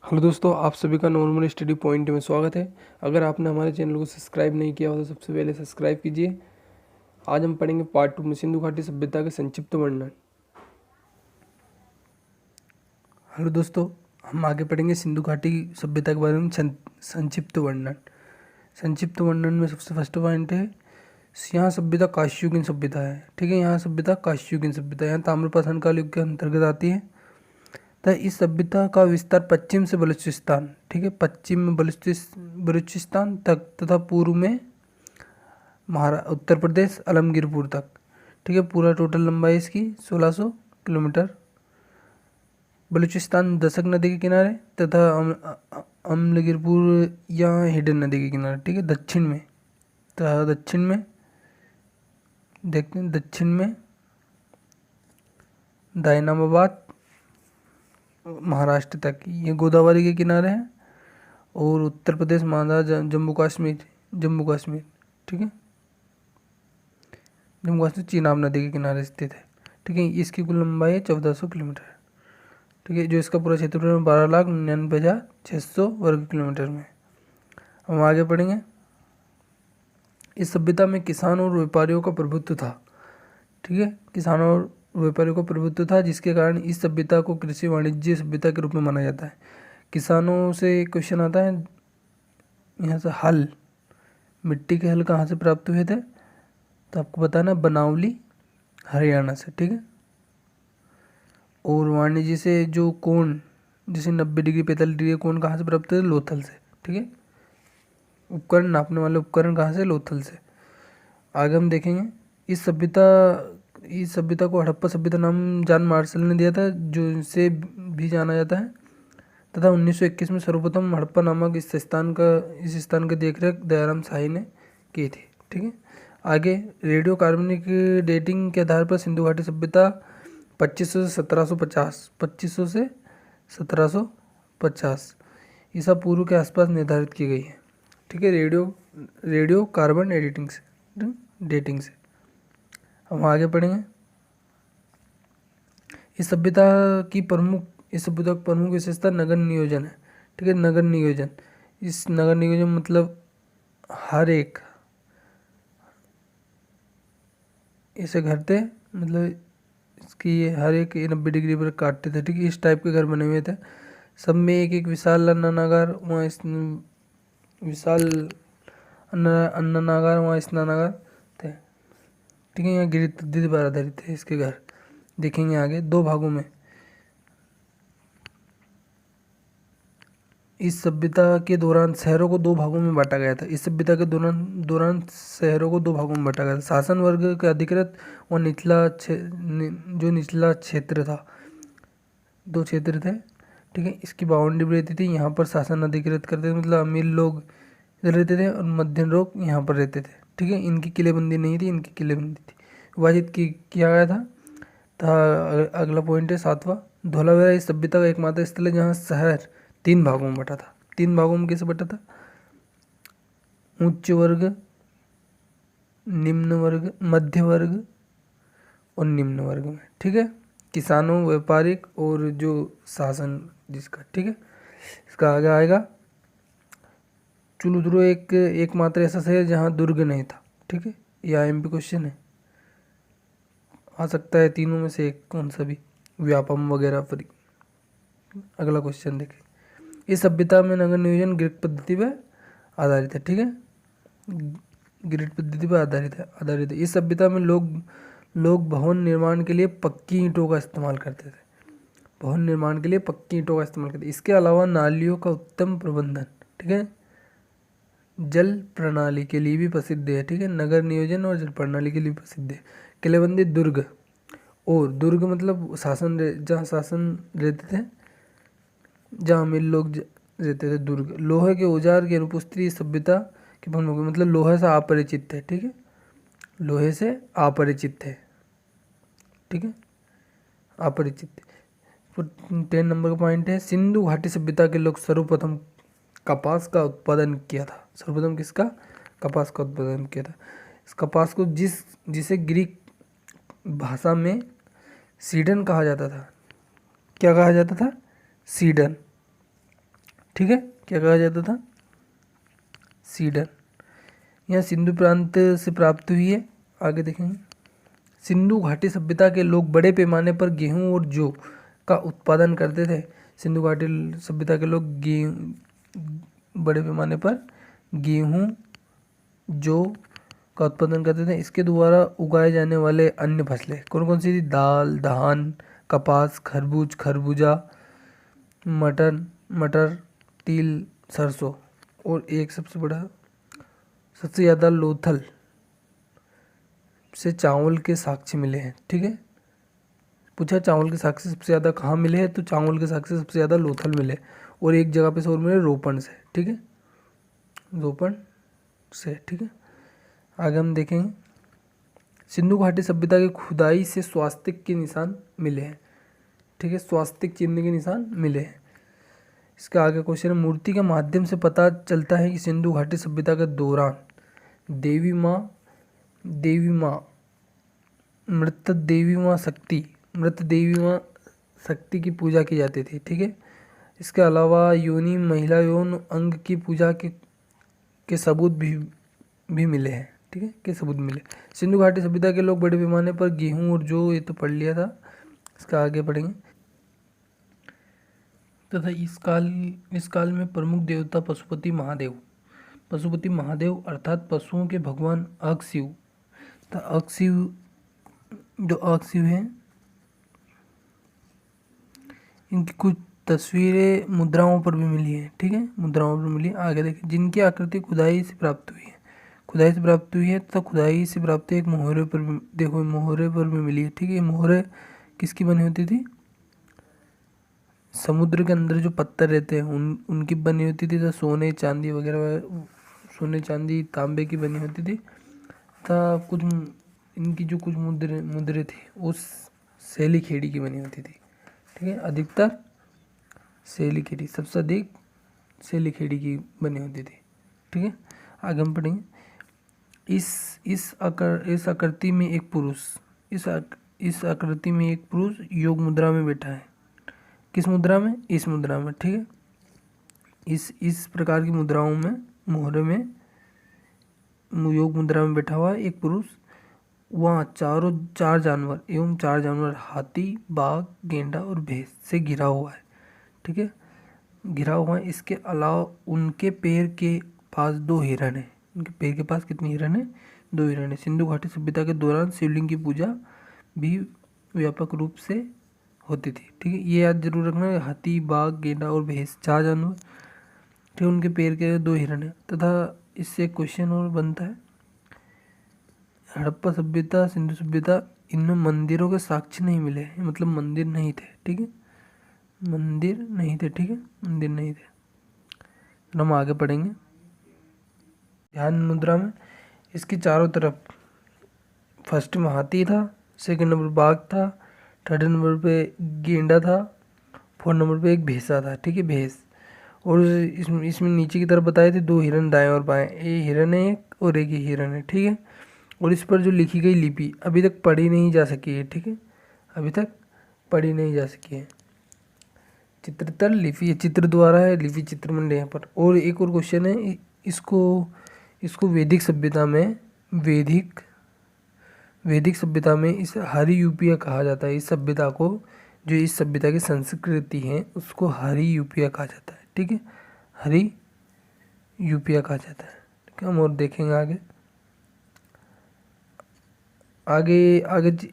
Hello दोस्तों, आप सभी का नॉर्मल स्टडी पॉइंट में स्वागत है। अगर आपने हमारे चैनल को सब्सक्राइब नहीं किया हो तो सबसे पहले सब्सक्राइब कीजिए। आज हम पढ़ेंगे पार्ट 2 में सिंधु घाटी सभ्यता के संक्षिप्त वर्णन। हेलो दोस्तों, हम आगे पढ़ेंगे सिंधु घाटी सभ्यता के बारे में संक्षिप्त वर्णन। संक्षिप्त वर्णन में सबसे फर्स्ट पॉइंट है, यहाँ सभ्यता काश्युगीन सभ्यता है। ठीक है, यहाँ सभ्यता काश्युगीन सभ्यता यहाँ ताम्रपाषाण काल युग के अंतर्गत आती है। तो इस सभ्यता का विस्तार पश्चिम से बलूचिस्तान, ठीक है, पश्चिम में बलूचिस्तान तक तथा पूर्व में उत्तर प्रदेश आलमगीरपुर तक। ठीक है, पूरा टोटल लंबाई इसकी 1600 किलोमीटर। बलूचिस्तान दशक नदी के किनारे तथा आलमगीरपुर या हिडन नदी के किनारे। ठीक है, दक्षिण में तथा दक्षिण में देखते हैं, दक्षिण में दायनामाबाद महाराष्ट्र तक ये गोदावरी के किनारे हैं। और उत्तर प्रदेश मांदा जम्मू कश्मीर ठीक है, जम्मू कश्मीर चीनाब नदी के किनारे स्थित है। ठीक है, इसकी कुल लंबाई है 1400 किलोमीटर। ठीक है, जो इसका पूरा क्षेत्रफल है 12,99,600 वर्ग किलोमीटर में। हम आगे पढ़ेंगे। इस सभ्यता में किसानों और व्यापारियों का प्रभुत्व था। ठीक है, किसानों और व्यापारियों का प्रभुत्व था, जिसके कारण इस सभ्यता को कृषि वाणिज्य सभ्यता के रूप में माना जाता है। किसानों से क्वेश्चन आता है यहाँ से, हल, मिट्टी के हल कहाँ से प्राप्त हुए थे? तो आपको बताना, बनावली हरियाणा से। ठीक है, और वाणिज्य से जो कोण, जैसे 90 डिग्री 45 डिग्री कोण कहाँ से प्राप्त हुए? लोथल से। ठीक है, उपकरण, नापने वाले उपकरण कहाँ से? लोथल से। आगे हम देखेंगे, इस सभ्यता को हड़प्पा सभ्यता नाम जॉन मार्शल ने दिया था, जो इसे भी जाना जाता है। तथा 1921 में सर्वप्रथम हड़प्पा नामक इस स्थान का देखरेख दयाराम शाही ने की थी। ठीक है, आगे रेडियो कार्बनिक डेटिंग के आधार पर सिंधु घाटी सभ्यता 2500 से 1750 ईसा पूर्व के आसपास निर्धारित की गई है। ठीक है, रेडियो कार्बन डेटिंग से हम आगे पढ़ेंगे। इस सभ्यता की प्रमुख विशेषता नगर नियोजन है। ठीक है, नगर नियोजन, इस नगर नियोजन मतलब हर एक ऐसे घर थे, मतलब इसकी हर एक 90 डिग्री पर काटते थे। ठीक है, इस टाइप के घर बने हुए थे। सब में एक एक विशाल अन्नागार, वहाँ विशाल अन्नागार, वहाँ स्नानागार थे। ठीक है, यहाँ गिरित पद्धति पर आधारित थे इसके घर। देखेंगे आगे, दो भागों में इस सभ्यता के दौरान शहरों को दो भागों में बांटा गया था। इस सभ्यता के दौरान शहरों को दो भागों में बांटा गया था। शासन वर्ग के अधिकृत और जो निचला क्षेत्र था, दो क्षेत्र थे। ठीक है, इसकी बाउंड्री भी रहती थी। यहाँ पर शासन अधिकृत करते थे, मतलब अमीर लोग इधर रहते थे और मध्यम लोग यहाँ पर रहते थे। ठीक है, इनकी किलेबंदी नहीं थी, इनकी किलेबंदी थी। विभाजित किया गया था। अगला पॉइंट है 7वां, धौलावीरा इस सभ्यता का एकमात्र स्थल है जहाँ शहर 3 भागों में बटा था। 3 भागों में कैसे बटा था? उच्च वर्ग, निम्न वर्ग, मध्य वर्ग और निम्न वर्ग में। ठीक है, किसानों, व्यापारिक और जो शासन जिसका। ठीक है, इसका आगे आएगा चुलुद्रो एकमात्र ऐसा शहर जहाँ दुर्ग नहीं था। ठीक है, ये IMP क्वेश्चन है, आ सकता है तीनों में से एक, कौन सा भी, व्यापम वगैरह पर। अगला क्वेश्चन देखें, इस सभ्यता में नगर नियोजन ग्रिड पद्धति पर आधारित है। ठीक है, ग्रिड पद्धति पर आधारित है। इस सभ्यता में लोग भवन निर्माण के लिए पक्की ईंटों का इस्तेमाल करते थे। इसके अलावा नालियों का उत्तम प्रबंधन, ठीक है, जल प्रणाली के लिए भी प्रसिद्ध है। ठीक है, नगर नियोजन और जल प्रणाली के लिए प्रसिद्ध है। किलेबंदी, दुर्ग मतलब जहाँ शासन रहते थे, जहाँ अमीर लोग रहते थे, दुर्ग। लोहे के औजार की अनुपस्थिति सभ्यता के प्रमुख, मतलब लोहे से अपरिचित थे। ठीक है, लोहे से अपरिचित थे। ठीक है, अपरिचित थे। 10 नंबर का पॉइंट है, सिंधु घाटी सभ्यता के लोग सर्वप्रथम कपास का उत्पादन किया था। सर्वप्रथम किसका? कपास का उत्पादन किया था। इस कपास को जिसे ग्रीक भाषा में सीडन कहा जाता था। क्या कहा जाता था? सीडन। ठीक है, क्या कहा जाता था? सीडर। यह सिंधु प्रांत से प्राप्त हुई है। आगे देखेंगे, सिंधु घाटी सभ्यता के लोग बड़े पैमाने पर गेहूं और जौ का उत्पादन करते थे। सिंधु घाटी सभ्यता के लोग बड़े पैमाने पर गेहूं जौ का उत्पादन करते थे। इसके द्वारा उगाए जाने वाले अन्य फसलें कौन कौन सी थी? दाल, धान, कपास, खरबूजा, मटर, तिल, सरसों, और एक सबसे बड़ा, सबसे ज़्यादा लोथल से चावल के साक्ष्य मिले हैं। ठीक है, पूछा चावल के साक्ष्य सबसे ज़्यादा कहाँ मिले हैं, तो चावल के साक्ष्य सबसे ज़्यादा लोथल मिले, और एक जगह पे से और मिले, रोपण से। ठीक है, रोपण से। ठीक है, आगे हम देखेंगे, सिंधु घाटी सभ्यता की खुदाई से स्वास्तिक के निशान मिले हैं। ठीक है, स्वास्तिक चिन्ह के निशान मिले हैं। इसका आगे क्वेश्चन है, मूर्ति के माध्यम से पता चलता है कि सिंधु घाटी सभ्यता के दौरान देवी माँ मृत देवी माँ शक्ति की पूजा की जाती थी। ठीक है, इसके अलावा योनि महिला यौन अंग की पूजा के सबूत भी मिले हैं। ठीक है, के सबूत मिले। सिंधु घाटी सभ्यता के लोग बड़े पैमाने पर गेहूं और जौ, ये तो पढ़ लिया था, इसका आगे पढ़ेंगे। तथा इस काल में प्रमुख देवता पशुपति महादेव अर्थात पशुओं के भगवान अगशिव, तो अगशिव हैं, इनकी कुछ तस्वीरें मुद्राओं पर भी मिली है। ठीक है, मुद्राओं पर मिली। आगे देखिए, जिनकी आकृति खुदाई से प्राप्त हुई है तथा खुदाई से प्राप्त एक मोहरे पर भी, देखो मोहरे पर भी मिली है। ठीक है, मोहरे किसकी बनी होती थी? समुद्र के अंदर जो पत्थर रहते हैं उनकी बनी होती थी, तो सोने चांदी वगैरह, सोने चांदी तांबे की बनी होती थी। तथा कुछ इनकी जो कुछ मुद्रे थी उस सैली खेड़ी की बनी होती थी। ठीक है, अधिकतर सैली खेड़ी, सबसे अधिक सैली खेड़ी की बनी होती थी। ठीक है, आगे हम पढ़ेंगे, इस आकृति में एक पुरुष योग मुद्रा में बैठा है। किस मुद्रा में? इस मुद्रा में। ठीक है, इस प्रकार की मुद्राओं में, मोहरे में, योग मुद्रा में बैठा हुआ एक पुरुष, वहाँ चार जानवर हाथी, बाघ, गेंडा और भैंस से घिरा हुआ है। ठीक है, घिरा हुआ है। इसके अलावा उनके पैर के पास 2 हिरण है। उनके पैर के पास कितने हिरण है? 2 हिरण है। सिंधु घाटी सभ्यता के दौरान शिवलिंग की पूजा भी व्यापक रूप से होती थी। ठीक है, ये याद जरूर रखना है, हाथी, बाघ, गेंडा और भैंस, 4 जानवर। ठीक है, उनके पैर के 2 हिरण है। तथा इससे क्वेश्चन और बनता है, हड़प्पा सभ्यता, सिंधु सभ्यता, इनमें मंदिरों के साक्ष्य नहीं मिले, मतलब मंदिर नहीं थे। ठीक है, मंदिर नहीं थे। ठीक है, मंदिर नहीं थे। हम आगे पढ़ेंगे, ध्यान मुद्रा में इसकी चारों तरफ फर्स्ट में हाथी था, सेकंड नंबर बाघ था, थर्ड नंबर पे गेंडा था, 4 नंबर पे एक भैंसा था। ठीक है, भैंस। और इसमें नीचे की तरफ बताए थे 2 हिरण दाएं और बाएं, ये हिरण है एक और एक ही हिरण है। ठीक है, और इस पर जो लिखी गई लिपि अभी तक पढ़ी नहीं जा सकी है। ठीक है, अभी तक पढ़ी नहीं जा सकी है। चित्रतर लिपि चित्र द्वारा है, लिपि चित्रमंड यहाँ पर। और एक और क्वेश्चन है, इसको वैदिक सभ्यता में इस हरि यूपिया कहा जाता है। इस सभ्यता को, जो इस सभ्यता की संस्कृति है, उसको हरि यूपिया कहा जाता है। ठीक है, हरि यूपिया कहा जाता है। ठीक है, हम और देखेंगे आगे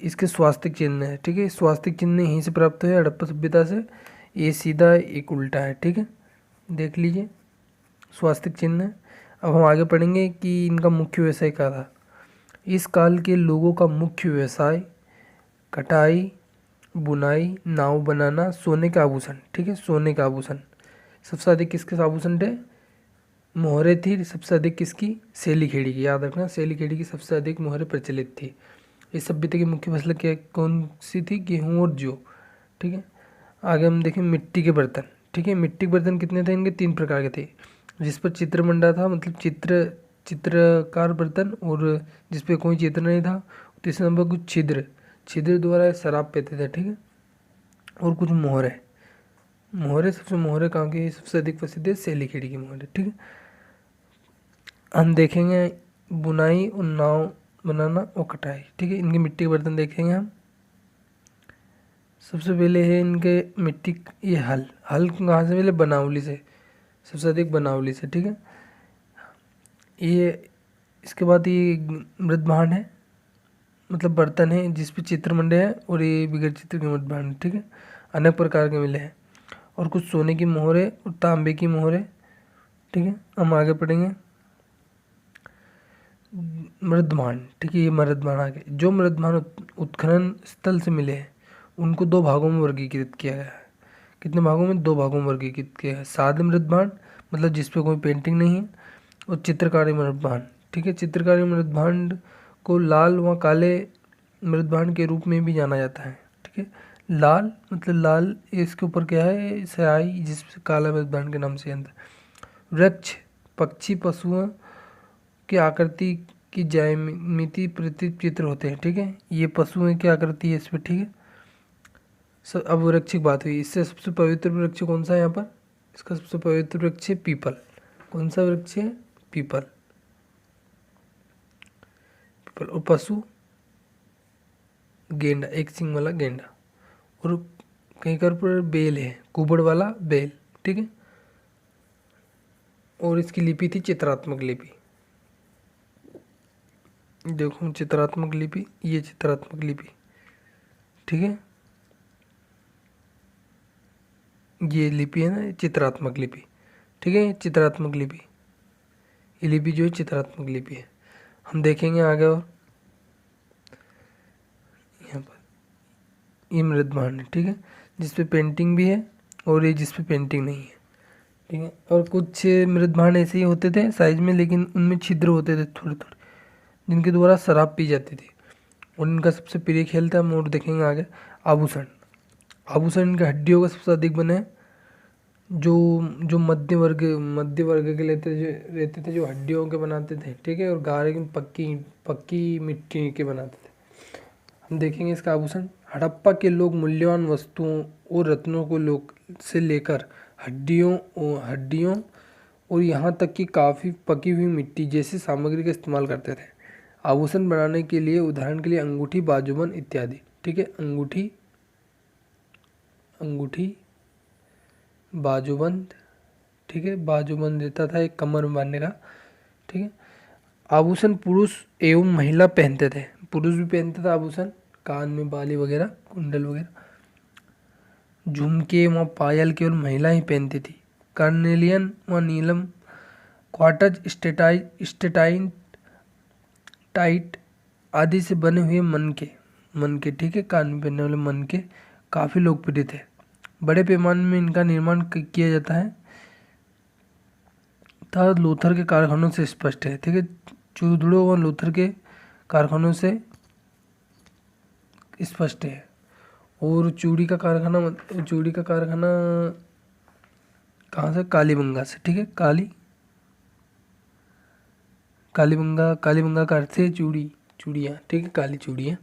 इसके स्वास्तिक चिन्ह है। ठीक है, स्वास्तिक चिन्ह यहीं से प्राप्त हुए हड़प्पा सभ्यता से, ये सीधा एक उल्टा है। ठीक है, देख लीजिए स्वास्तिक चिन्ह है। अब हम आगे पढ़ेंगे कि इनका मुख्य व्यवसाय क्या था। इस काल के लोगों का मुख्य व्यवसाय कटाई, बुनाई, नाव बनाना, सोने के आभूषण। ठीक है, सोने के आभूषण। सबसे अधिक किसके आभूषण थे? मोहरे थी। सबसे अधिक किसकी? सैली खेड़ी की। याद रखना, सैली खेड़ी की सबसे अधिक मोहरे प्रचलित थी। इस सभ्यता की मुख्य फसल क्या कौन सी थी? गेहूँ और जौ। ठीक है, आगे हम देखें मिट्टी के बर्तन। ठीक है, मिट्टी के बर्तन कितने थे? इनके 3 प्रकार के थे, जिस पर चित्रमंडा था, मतलब चित्रकार बर्तन, और जिस पे कोई चित्र नहीं था। तीसरे नंबर कुछ छिद्र द्वारा शराब पीते थे। ठीक है, और कुछ मोहरे, सबसे मोहरे कहाँ की सबसे अधिक प्रसिद्ध है? सेलीखेड़ी की मोहरे। ठीक है, हम देखेंगे बुनाई और नाव बनाना और कटाई। ठीक है, इनके मिट्टी के बर्तन देखेंगे हम। सबसे पहले है इनके मिट्टी, ये हल कहाँ से मिले? बनावली से, सबसे अधिक बनावली से। ठीक है, ये इसके बाद ये मृदभांड है, मतलब बर्तन है जिस पे चित्र मंडे है, और ये बिगड़ चित्र के मृदभांड। ठीक है, अनेक प्रकार के मिले हैं, और कुछ सोने की मोहरे और तांबे की मोहरे। ठीक है, हम आगे पढ़ेंगे मृदभांड। ठीक है, ये मृदभांड आगे, जो मृदभांड उत्खनन स्थल से मिले हैं उनको दो भागों में वर्गीकृत किया गया है। कितने भागों में? दो भागों में वर्गीकृत किया है। सादे मृदभांड, मतलब जिस पे कोई पेंटिंग नहीं है, और चित्रकारी मृदभांड। ठीक है, चित्रकारी मृदभांड को लाल व काले मृदभांड के रूप में भी जाना जाता है। ठीक है, लाल मतलब लाल, इसके ऊपर क्या है? स्याही, जिससे काला मृदभांड के नाम से जानता है। वृक्ष, पक्षी, पशुओं की आकृति की ज्यामिति प्रतीक चित्र होते हैं। ठीक है, ये पशुओं की आकृति है इस पर। ठीक है, अब वृक्ष की बात हुई, इससे सबसे पवित्र वृक्ष कौन सा है यहाँ पर? इसका सबसे पवित्र वृक्ष है पीपल। कौन सा वृक्ष है? पीपल। पीपल। और पशु गेंडा, एक सिंग वाला गेंडा। और कहीं पर बेल है, कुबड़ वाला बेल। ठीक है, और इसकी लिपि थी चित्रात्मक लिपि। देखो चित्रात्मक लिपि, ये चित्रात्मक लिपि। ठीक है, ये लिपि है ना, चित्रात्मक लिपि। ठीक है, चित्रात्मक लिपि, ये लिपि जो है चित्रात्मक लिपि है। हम देखेंगे आगे, और यहाँ पर ये मृदभांड है। ठीक है, जिसपे पेंटिंग भी है, और ये जिसपे पेंटिंग नहीं है। ठीक है, और कुछ मृदभांड ऐसे ही होते थे साइज में, लेकिन उनमें छिद्र होते थे थोड़े थोड़े, जिनके द्वारा शराब पी जाती थी। और इनका सबसे प्रिय खेल था, हम और देखेंगे आगे, आभूषण। आभूषण इनके हड्डियों का सबसे अधिक बने, जो जो मध्य वर्ग के रहते थे, जो हड्डियों के बनाते थे। ठीक है, और गारे की पक्की मिट्टी के बनाते थे। हम देखेंगे इसका आभूषण। हड़प्पा के लोग मूल्यवान वस्तुओं और रत्नों को से लेकर हड्डियों और यहाँ तक कि काफ़ी पकी हुई मिट्टी जैसी सामग्री का इस्तेमाल करते थे आभूषण बनाने के लिए। उदाहरण के लिए अंगूठी, बाजूबंद इत्यादि। ठीक है, अंगूठी, बाजूबंद। ठीक है, बाजूबंद देता था एक कमर में बांधने का। ठीक है, आभूषण पुरुष एवं महिला पहनते थे। पुरुष भी पहनते थे आभूषण, कान में बाली वगैरह, कुंडल वगैरह। झुमके व पायल केवल महिला ही पहनती थी। कार्नेलियन व नीलम, क्वार्टज, स्टेटाइन टाइट आदि से बने हुए मनके। ठीक है, कान में पहनने वाले मनके काफ़ी लोकप्रिय थे। बड़े पैमाने में इनका निर्माण किया जाता है था लोथर के कारखानों से स्पष्ट है। ठीक है, चूरधुड़ो व लोथर के कारखानों से स्पष्ट है। और चूड़ी का कारखाना कहाँ से? कालीबंगा से। ठीक है, कालीबंगा का अर्थ है चूड़ियाँ। ठीक है, काली चूड़ियाँ।